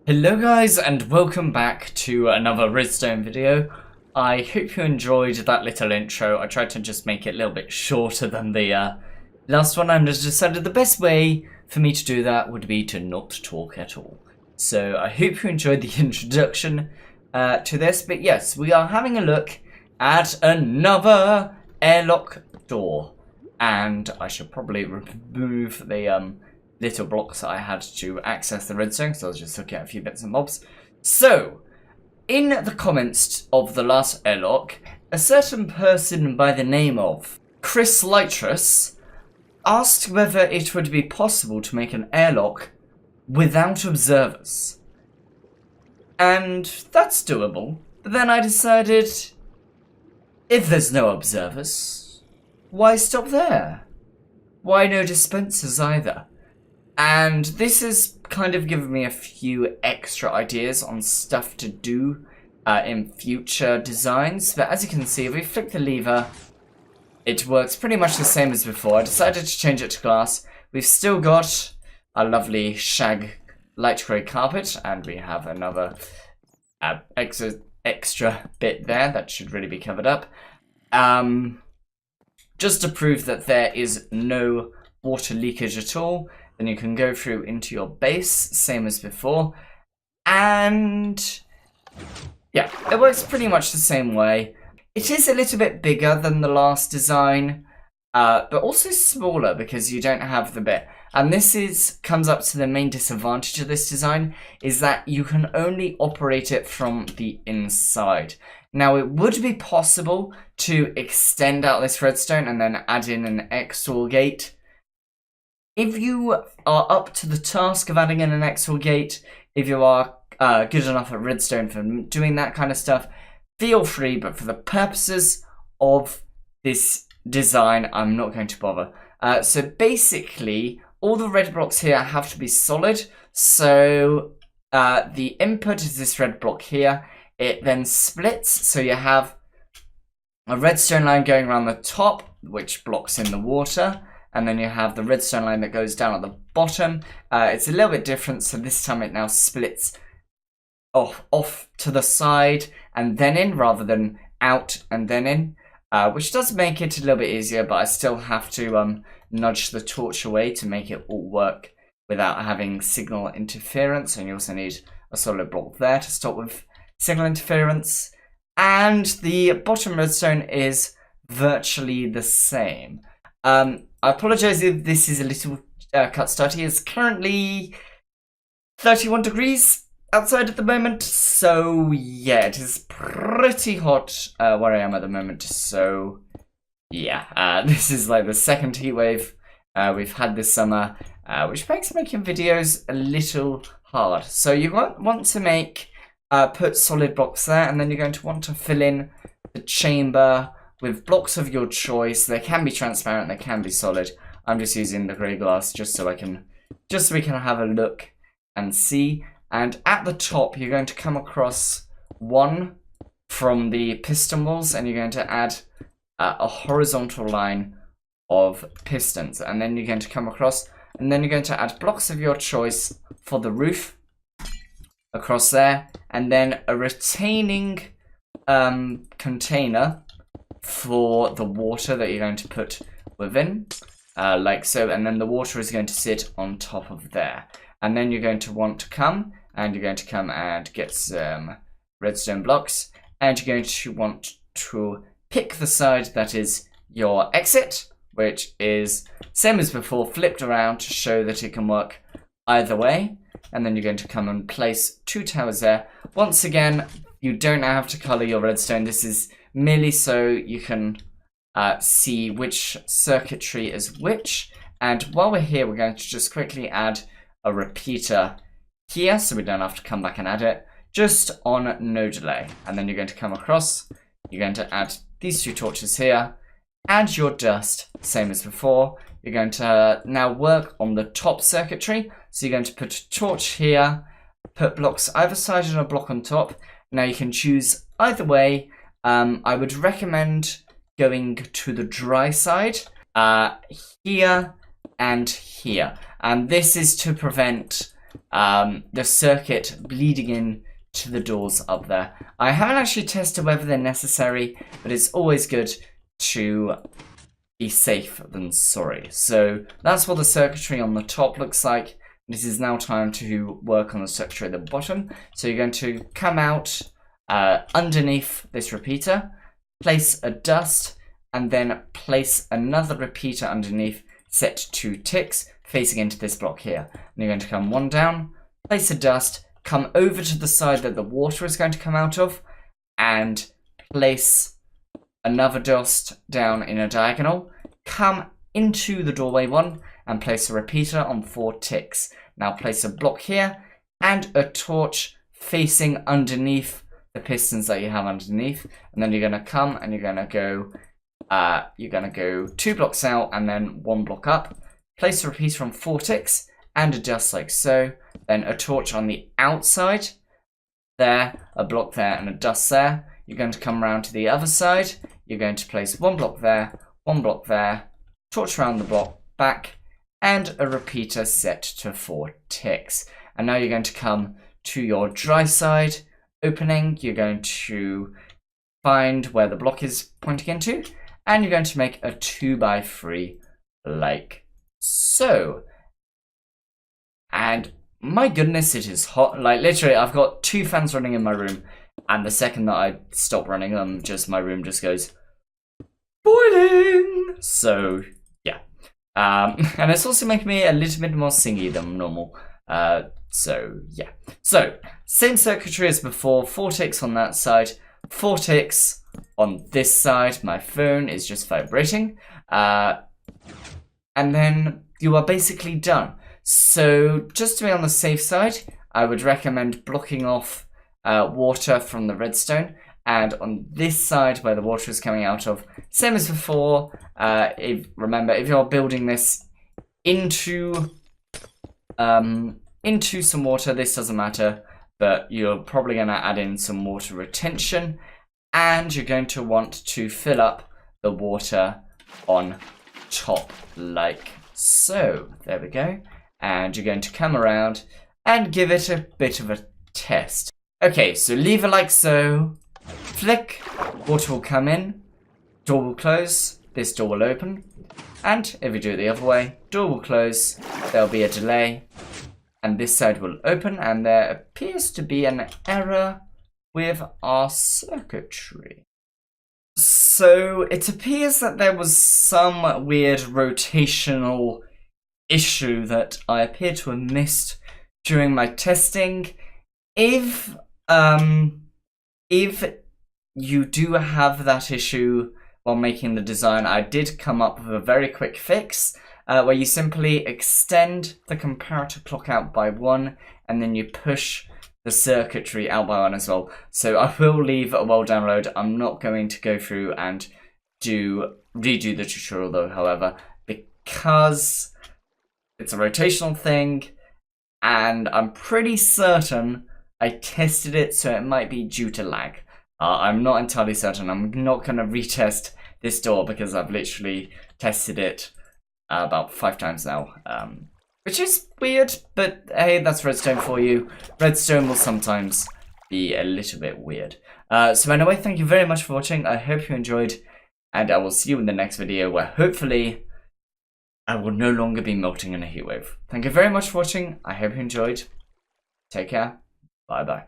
Hello guys, and welcome back to another Redstone video. I hope you enjoyed that little intro. I tried to just make it a little bit shorter than the last one, and I decided the best way for me to do that would be to not talk at all. So I hope you enjoyed the introduction to this, but yes, we are having a look at another airlock door. And I should probably remove the little blocks that I had to access the redstone, so I was just looking at a few bits and bobs. So, in the comments of the last airlock, a certain person by the name of Chris Lightress asked whether it would be possible to make an airlock without observers. And that's doable. But then I decided, if there's no observers, why stop there? Why no dispensers either? And this has kind of given me a few extra ideas on stuff to do in future designs. But as you can see, if we flick the lever, it works pretty much the same as before. I decided to change it to glass. We've still got a lovely shag light grey carpet, and we have another extra bit there that should really be covered up. Just to prove that there is no water leakage at all. Then you can go through into your base, same as before. And yeah, it works pretty much the same way. It is a little bit bigger than the last design, but also smaller because you don't have the bit. And this comes up to the main disadvantage of this design, is that you can only operate it from the inside. Now, it would be possible to extend out this redstone and then add in an XOR gate. If you are up to the task of adding in an XOR gate, if you are good enough at redstone for doing that kind of stuff, feel free, but for the purposes of this design, I'm not going to bother. So basically, all the red blocks here have to be solid. So the input is this red block here. It then splits, so you have a redstone line going around the top, which blocks in the water. And then you have the redstone line that goes down at the bottom. It's a little bit different, so this time it now splits off to the side and then in, rather than out and then in. Which does make it a little bit easier, but I still have to nudge the torch away to make it all work without having signal interference. And you also need a solid block there to stop with signal interference. And the bottom redstone is virtually the same. I apologise if this is a little cut stutty. It's currently 31 degrees outside at the moment, so yeah, it is pretty hot where I am at the moment. So yeah, this is like the second heat wave we've had this summer, which makes making videos a little hard. So you want to put solid blocks there, and then you're going to want to fill in the chamber with blocks of your choice. They can be transparent, they can be solid. I'm just using the grey glass just so we can have a look and see. And at the top, you're going to come across one from the piston walls, and you're going to add a horizontal line of pistons. And then you're going to come across, and then you're going to add blocks of your choice for the roof across there, and then a retaining container for the water that you're going to put within, like so, and then the water is going to sit on top of there. And then you're going to want to come and get some redstone blocks, and you're going to want to pick the side that is your exit, which is same as before, flipped around to show that it can work either way. And then you're going to come and place 2 towers there. Once again, you don't have to color your redstone. This is merely so you can see which circuitry is which. And while we're here, we're going to just quickly add a repeater here, so we don't have to come back and add it, just on no delay. And then you're going to come across, you're going to add these 2 torches here, add your dust, same as before. You're going to now work on the top circuitry, so you're going to put a torch here, put blocks either side and a block on top. Now you can choose either way. I would recommend going to the dry side, here and here. And this is to prevent the circuit bleeding in to the doors up there. I haven't actually tested whether they're necessary, but it's always good to be safe than sorry. So that's what the circuitry on the top looks like. This is now time to work on the circuitry at the bottom. So you're going to come out underneath this repeater, place a dust, and then place another repeater underneath, set 2 ticks facing into this block here. And you're going to come 1 down, place a dust, come over to the side that the water is going to come out of, and place another dust down in a diagonal, come into the doorway 1 and place a repeater on 4 ticks. Now place a block here and a torch facing underneath the pistons that you have underneath, and then you're going to come and you're going to go 2 blocks out and then 1 block up, place a repeater on 4 ticks and a dust like so, then a torch on the outside there, a block there and a dust there. You're going to come around to the other side, you're going to place 1 block there, 1 block there, torch around the block back, and a repeater set to 4 ticks. And now you're going to come to your dry side opening, you're going to find where the block is pointing into, and you're going to make a 2x3 like so. And my goodness, it is hot. Like literally, I've got 2 fans running in my room, and the second that I stop running them, my room just goes boiling. So yeah, and it's also making me a little bit more singy than normal. So yeah, so same circuitry as before. 4 ticks on that side, 4 ticks on this side. My phone is just vibrating, and then you are basically done. So just to be on the safe side, I would recommend blocking off water from the redstone, and on this side where the water is coming out of, same as before, remember, if you're building this into some water, this doesn't matter, but you're probably going to add in some water retention, and you're going to want to fill up the water on top like so. There we go. And you're going to come around and give it a bit of a test. Okay, so leave it like so, flick, water will come in, door will close, this door will open, and if you do it the other way, door will close, there'll be a delay, and this side will open, and there appears to be an error with our circuitry. So it appears that there was some weird rotational issue that I appear to have missed during my testing. If you do have that issue while making the design, I did come up with a very quick fix where you simply extend the comparator clock out by 1 and then you push the circuitry out by 1 as well. So I will leave a well download. I'm not going to go through and redo the tutorial though, however, because it's a rotational thing, and I'm pretty certain I tested it, so it might be due to lag. I'm not entirely certain. I'm not going to retest this door because I've literally tested it about 5 times now, which is weird, but hey, that's Redstone for you. Redstone will sometimes be a little bit weird. So anyway, thank you very much for watching. I hope you enjoyed, and I will see you in the next video where hopefully I will no longer be melting in a heatwave. Thank you very much for watching. I hope you enjoyed. Take care. Bye bye.